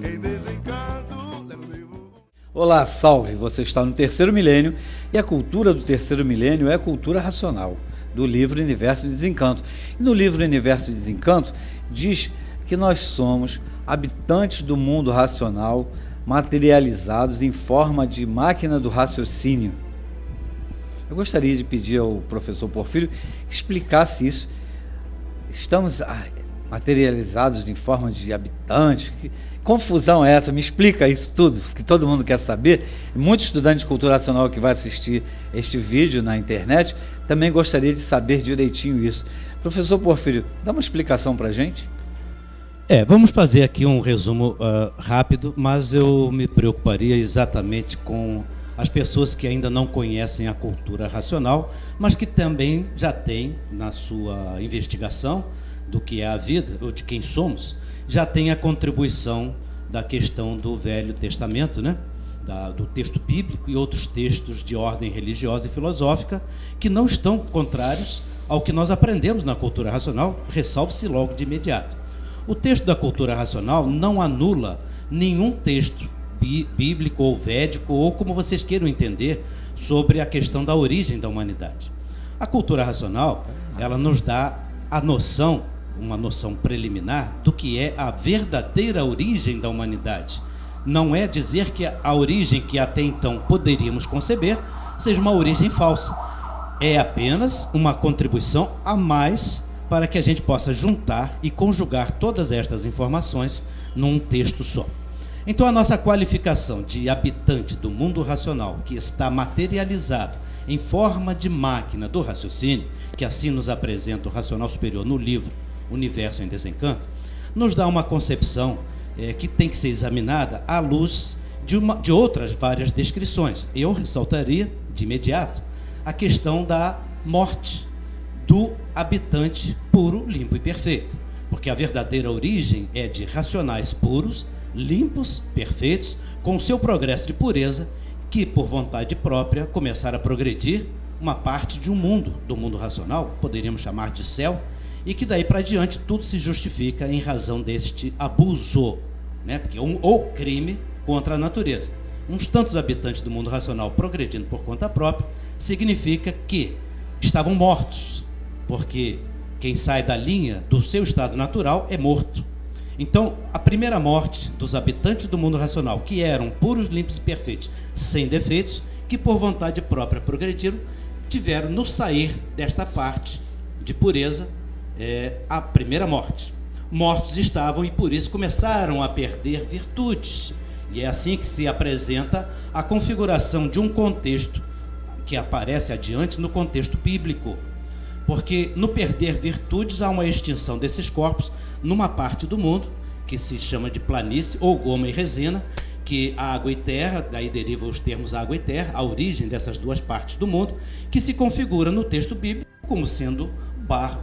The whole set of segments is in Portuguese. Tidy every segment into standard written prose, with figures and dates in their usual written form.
em desencanto. Olá, salve! Você está no Terceiro Milênio e a cultura do Terceiro Milênio é a cultura racional, do livro Universo de Desencanto. E no livro Universo de Desencanto diz que nós somos habitantes do mundo racional, materializados em forma de máquina do raciocínio. Eu gostaria de pedir ao professor Porfírio que explicasse isso. Estamos materializados em forma de habitantes? Que confusão é essa? Me explica isso tudo, que todo mundo quer saber. Muito estudante de cultura racional que vai assistir este vídeo na internet também gostaria de saber direitinho isso. Professor Porfírio, dá uma explicação para a gente? Vamos fazer aqui um resumo rápido, mas eu me preocuparia exatamente com as pessoas que ainda não conhecem a cultura racional, mas que também já têm na sua investigação do que é a vida, ou de quem somos, já tem a contribuição da questão do Velho Testamento, né? Do texto bíblico e outros textos de ordem religiosa e filosófica que não estão contrários ao que nós aprendemos na cultura racional, ressalve-se logo de imediato. O texto da cultura racional não anula nenhum texto bíblico ou védico, ou como vocês queiram entender, sobre a questão da origem da humanidade. A cultura racional, ela nos dá a noção, uma noção preliminar, do que é a verdadeira origem da humanidade. Não é dizer que a origem que até então poderíamos conceber seja uma origem falsa. É apenas uma contribuição a mais para que a gente possa juntar e conjugar todas estas informações num texto só. Então, a nossa qualificação de habitante do mundo racional, que está materializado em forma de máquina do raciocínio, que assim nos apresenta o Racional Superior no livro Universo em Desencanto, nos dá uma concepção que tem que ser examinada à luz de outras várias descrições. Eu ressaltaria, de imediato, a questão da morte do habitante puro, limpo e perfeito. Porque a verdadeira origem é de racionais puros, limpos, perfeitos, com o seu progresso de pureza, que, por vontade própria, começaram a progredir uma parte de um mundo, do mundo racional, poderíamos chamar de céu, e que daí para diante tudo se justifica em razão deste abuso, né? Porque ou crime contra a natureza. Uns tantos habitantes do mundo racional progredindo por conta própria, significa que estavam mortos, porque quem sai da linha do seu estado natural é morto. Então, a primeira morte dos habitantes do mundo racional, que eram puros, limpos e perfeitos, sem defeitos, que por vontade própria progrediram, tiveram no sair desta parte de pureza a primeira morte. Mortos estavam e por isso começaram a perder virtudes. E é assim que se apresenta a configuração de um contexto que aparece adiante no contexto bíblico. Porque no perder virtudes há uma extinção desses corpos numa parte do mundo, que se chama de planície, ou goma e resina, que a água e terra, daí deriva os termos água e terra, a origem dessas duas partes do mundo, que se configura no texto bíblico como sendo barro,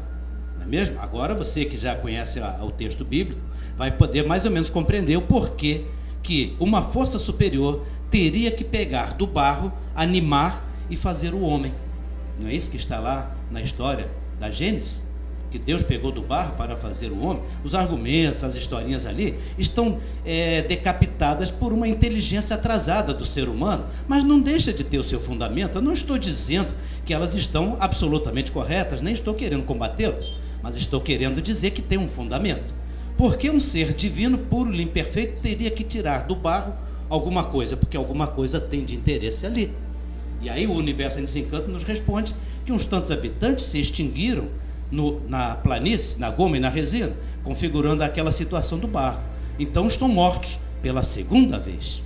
não é mesmo? Agora você que já conhece o texto bíblico, vai poder mais ou menos compreender o porquê que uma força superior teria que pegar do barro, animar e fazer o homem. Não é isso que está lá na história da Gênesis? Que Deus pegou do barro para fazer o homem? Os argumentos, as historinhas ali, estão decapitadas por uma inteligência atrasada do ser humano, mas não deixa de ter o seu fundamento. Eu não estou dizendo que elas estão absolutamente corretas, nem estou querendo combatê-las, mas estou querendo dizer que tem um fundamento. Porque um ser divino, puro, limpo, perfeito, teria que tirar do barro alguma coisa, porque alguma coisa tem de interesse ali. E aí o Universo em Desencanto nos responde que uns tantos habitantes se extinguiram na planície, na goma e na resina, configurando aquela situação do barro. Então estão mortos pela segunda vez.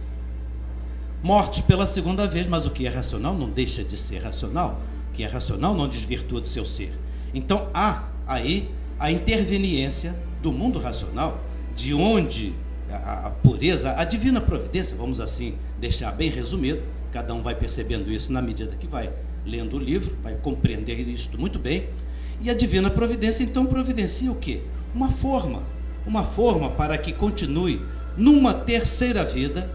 Mortos pela segunda vez, mas o que é racional não deixa de ser racional. O que é racional não desvirtua do seu ser. Então há aí a interveniência do mundo racional, de onde a pureza, a divina providência, vamos assim deixar bem resumido, cada um vai percebendo isso na medida que vai lendo o livro, vai compreender isso muito bem. E a divina providência, então, providencia o quê? Uma forma para que continue numa terceira vida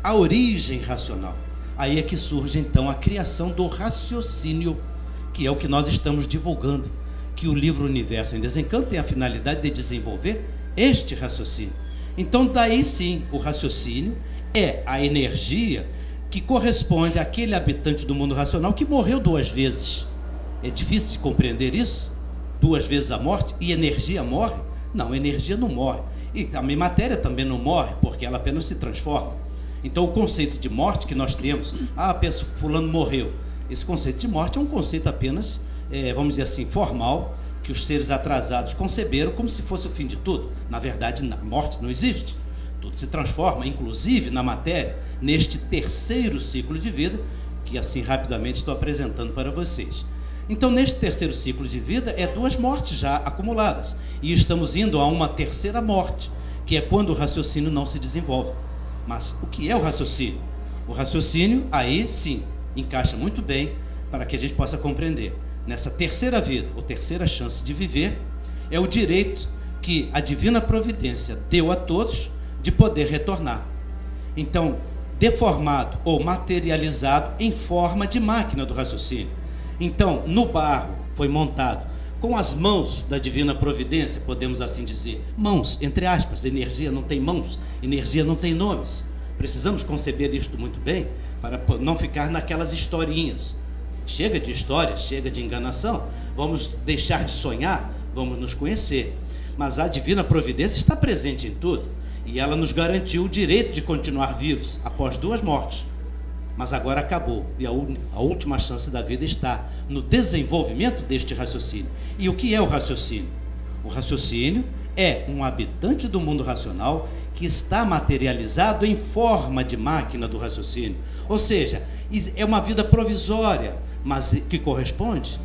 a origem racional. Aí é que surge, então, a criação do raciocínio, que é o que nós estamos divulgando, que o livro Universo em Desencanto tem a finalidade de desenvolver este raciocínio. Então, daí sim, o raciocínio é a energia que corresponde àquele habitante do mundo racional que morreu 2 vezes. É difícil de compreender isso? 2 vezes a morte e energia morre? Não, energia não morre. E também matéria também não morre, porque ela apenas se transforma. Então, o conceito de morte que nós temos, pensa, fulano morreu. Esse conceito de morte é um conceito apenas, vamos dizer assim, formal, que os seres atrasados conceberam como se fosse o fim de tudo. Na verdade, a morte não existe. Tudo se transforma, inclusive na matéria, neste 3º ciclo de vida, que assim rapidamente estou apresentando para vocês. Então, neste 3º ciclo de vida, 2 mortes já acumuladas. E estamos indo a uma 3ª morte, que é quando o raciocínio não se desenvolve. Mas o que é o raciocínio? O raciocínio, aí sim, encaixa muito bem para que a gente possa compreender. Nessa 3ª vida, ou 3ª chance de viver, é o direito que a divina providência deu a todos de poder retornar. Então, deformado ou materializado em forma de máquina do raciocínio. Então, no barro foi montado com as mãos da divina providência, podemos assim dizer, mãos, entre aspas, energia não tem mãos, energia não tem nomes. Precisamos conceber isto muito bem, para não ficar naquelas historinhas. Chega de história, chega de enganação, vamos deixar de sonhar, vamos nos conhecer. Mas a divina providência está presente em tudo, e ela nos garantiu o direito de continuar vivos após 2 mortes. Mas agora acabou, e a última chance da vida está no desenvolvimento deste raciocínio. E o que é o raciocínio? O raciocínio é um habitante do mundo racional que está materializado em forma de máquina do raciocínio. Ou seja, é uma vida provisória, mas que corresponde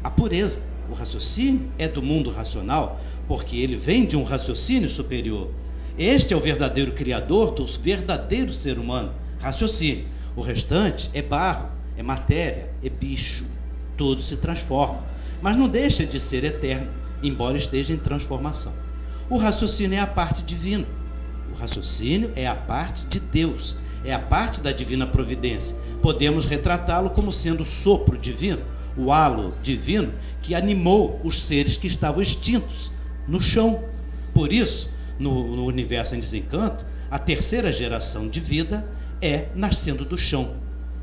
à pureza. O raciocínio é do mundo racional, porque ele vem de um raciocínio superior. Este é o verdadeiro criador do verdadeiro ser humano, raciocínio. O restante é barro, é matéria, é bicho. Tudo se transforma, mas não deixa de ser eterno, embora esteja em transformação. O raciocínio é a parte divina. O raciocínio é a parte de Deus, é a parte da divina providência. Podemos retratá-lo como sendo o sopro divino, o halo divino que animou os seres que estavam extintos no chão. Por isso, no universo em desencanto, a 3ª geração de vida é nascendo do chão.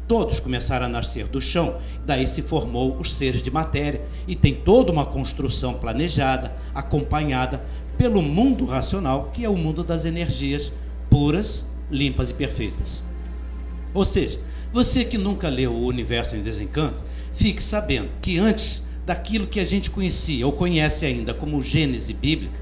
Todos começaram a nascer do chão, daí se formou os seres de matéria, e tem toda uma construção planejada, acompanhada pelo mundo racional, que é o mundo das energias puras, limpas e perfeitas. Ou seja, você que nunca leu o Universo em Desencanto, fique sabendo que antes daquilo que a gente conhecia, ou conhece ainda como Gênese bíblica,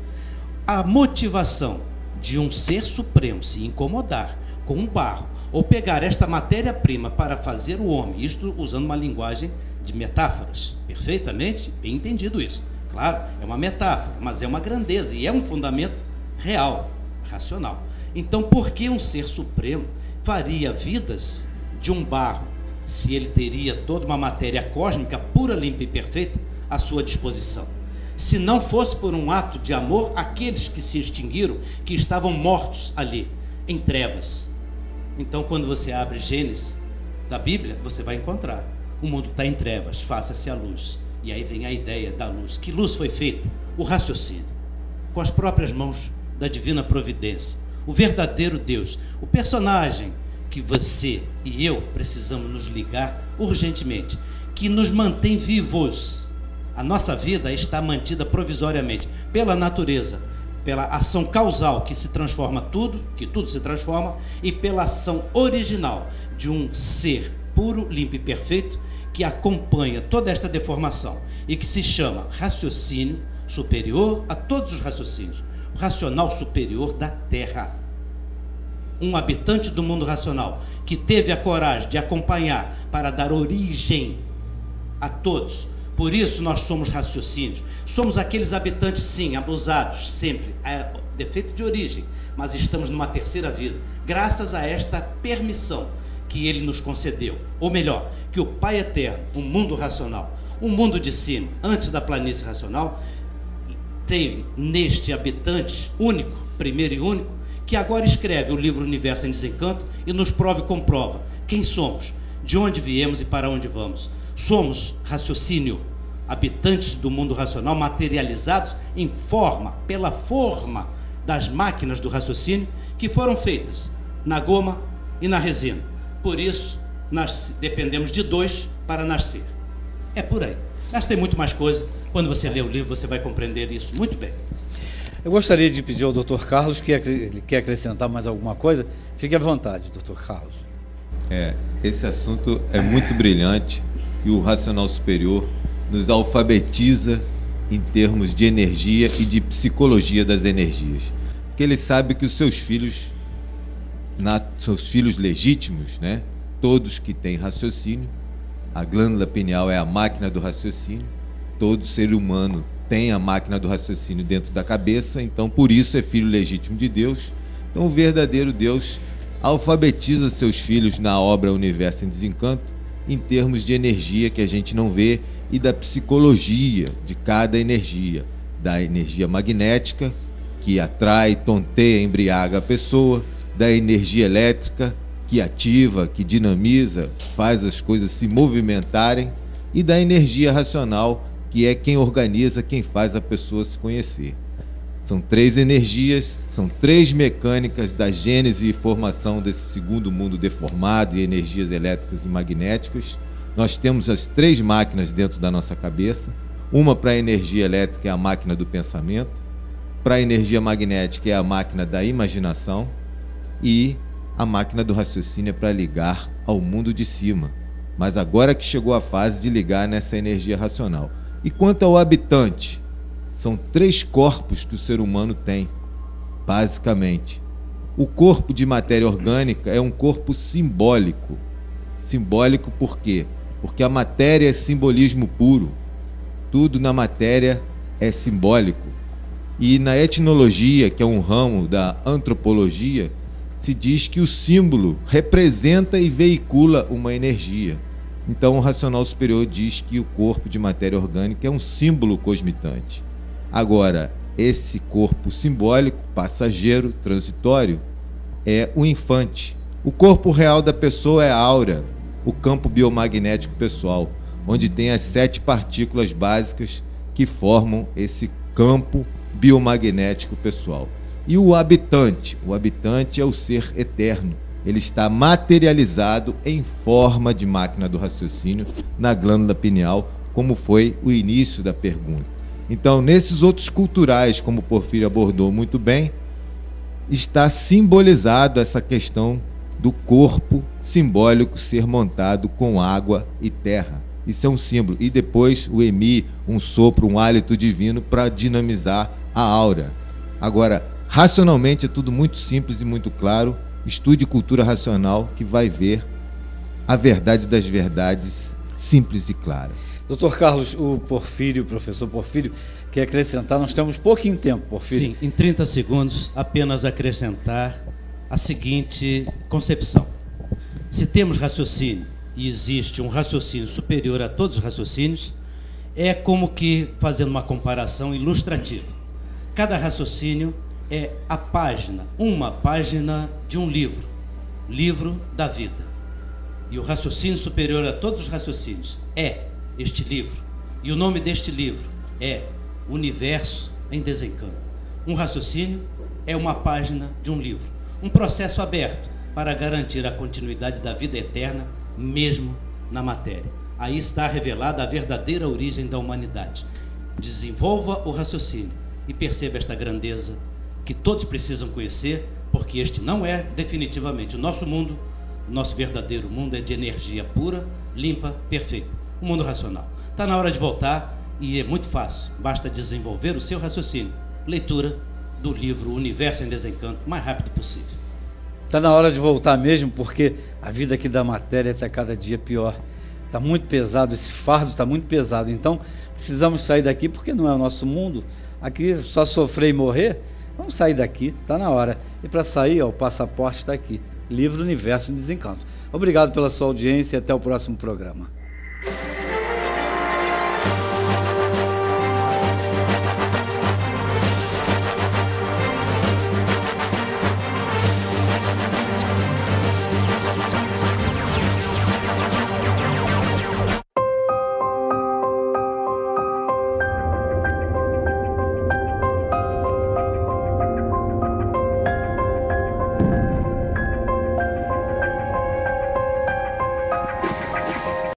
a motivação de um ser supremo se incomodar com um barro, ou pegar esta matéria-prima para fazer o homem, isto usando uma linguagem de metáforas, perfeitamente bem entendido isso. Claro, é uma metáfora, mas é uma grandeza e é um fundamento real, racional. Então, por que um ser supremo faria vidas de um barro, se ele teria toda uma matéria cósmica pura, limpa e perfeita à sua disposição? Se não fosse por um ato de amor àqueles que se extinguiram, que estavam mortos ali, em trevas. Então, quando você abre Gênesis da Bíblia, você vai encontrar: o mundo está em trevas, faça-se a luz. E aí vem a ideia da luz. Que luz foi feita? O raciocínio, com as próprias mãos da divina providência. O verdadeiro Deus, o personagem que você e eu precisamos nos ligar urgentemente, que nos mantém vivos. A nossa vida está mantida provisoriamente pela natureza, pela ação causal que se transforma tudo, que tudo se transforma, e pela ação original de um ser puro, limpo e perfeito, que acompanha toda esta deformação e que se chama raciocínio superior a todos os raciocínios, o racional superior da Terra. Um habitante do mundo racional que teve a coragem de acompanhar para dar origem a todos. Por isso nós somos raciocínios. Somos aqueles habitantes, sim, abusados, sempre, defeito de origem, mas estamos numa 3ª vida, graças a esta permissão que ele nos concedeu. Ou melhor, que o Pai Eterno, o mundo racional, o mundo de cima, antes da planície racional, teve neste habitante único, primeiro e único, que agora escreve o livro Universo em Desencanto e nos prova e comprova quem somos, de onde viemos e para onde vamos. Somos raciocínio, habitantes do mundo racional, materializados em forma, pela forma das máquinas do raciocínio que foram feitas na goma e na resina. Por isso, nós dependemos de dois para nascer. É por aí. Mas tem muito mais coisa. Quando você ler o livro, você vai compreender isso muito bem. Eu gostaria de pedir ao Dr. Carlos que ele quer acrescentar mais alguma coisa. Fique à vontade, Dr. Carlos. Esse assunto é muito brilhante e o racional superior nos alfabetiza em termos de energia e de psicologia das energias. Porque ele sabe que os seus filhos legítimos, né? Todos que têm raciocínio, a glândula pineal é a máquina do raciocínio, todo ser humano tem a máquina do raciocínio dentro da cabeça, então por isso é filho legítimo de Deus. Então o verdadeiro Deus alfabetiza seus filhos na obra Universo em Desencanto em termos de energia que a gente não vê e da psicologia de cada energia, da energia magnética que atrai, tonteia, embriaga a pessoa, da energia elétrica que ativa, que dinamiza, faz as coisas se movimentarem, e da energia racional, que é quem organiza, quem faz a pessoa se conhecer. São três energias, são três mecânicas da gênese e formação desse segundo mundo deformado e energias elétricas e magnéticas. Nós temos as três máquinas dentro da nossa cabeça. Uma para a energia elétrica é a máquina do pensamento, para a energia magnética é a máquina da imaginação, e a máquina do raciocínio é para ligar ao mundo de cima. Mas agora que chegou a fase de ligar nessa energia racional. E quanto ao habitante, são três corpos que o ser humano tem, basicamente. O corpo de matéria orgânica é um corpo simbólico. Simbólico por quê? Porque a matéria é simbolismo puro. Tudo na matéria é simbólico. E na etnologia, que é um ramo da antropologia, se diz que o símbolo representa e veicula uma energia. Então o racional superior diz que o corpo de matéria orgânica é um símbolo cosmitante. Agora, esse corpo simbólico, passageiro, transitório, é o infante. O corpo real da pessoa é a aura, o campo biomagnético pessoal, onde tem as 7 partículas básicas que formam esse campo biomagnético pessoal. E o habitante é o ser eterno. Ele está materializado em forma de máquina do raciocínio na glândula pineal, como foi o início da pergunta. Então, nesses outros culturais, como o Porfírio abordou muito bem, está simbolizado essa questão do corpo simbólico ser montado com água e terra. Isso é um símbolo. E depois o emi, um sopro, um hálito divino para dinamizar a aura. Agora, racionalmente é tudo muito simples e muito claro. Estude cultura racional que vai ver a verdade das verdades simples e clara. Doutor Carlos, o professor Porfírio, quer acrescentar? Nós temos pouquinho tempo, Porfírio. Sim, em 30 segundos, apenas acrescentar a seguinte concepção. Se temos raciocínio e existe um raciocínio superior a todos os raciocínios, é como que, fazendo uma comparação ilustrativa, cada raciocínio é a página, uma página de um livro, livro da vida. E o raciocínio superior a todos os raciocínios é este livro. E o nome deste livro é Universo em Desencanto. Um raciocínio é uma página de um livro, um processo aberto para garantir a continuidade da vida eterna, mesmo na matéria. Aí está revelada a verdadeira origem da humanidade. Desenvolva o raciocínio e perceba esta grandeza que todos precisam conhecer, porque este não é definitivamente o nosso mundo. O nosso verdadeiro mundo é de energia pura, limpa, perfeita. O mundo racional. Está na hora de voltar e é muito fácil. Basta desenvolver o seu raciocínio. Leitura do livro Universo em Desencanto, o mais rápido possível. Está na hora de voltar mesmo, porque a vida aqui da matéria está cada dia pior. Está muito pesado, esse fardo está muito pesado. Então, precisamos sair daqui, porque não é o nosso mundo. Aqui só sofrer e morrer. Vamos sair daqui, está na hora. E para sair, o passaporte está aqui. Livro Universo em Desencanto. Obrigado pela sua audiência e até o próximo programa.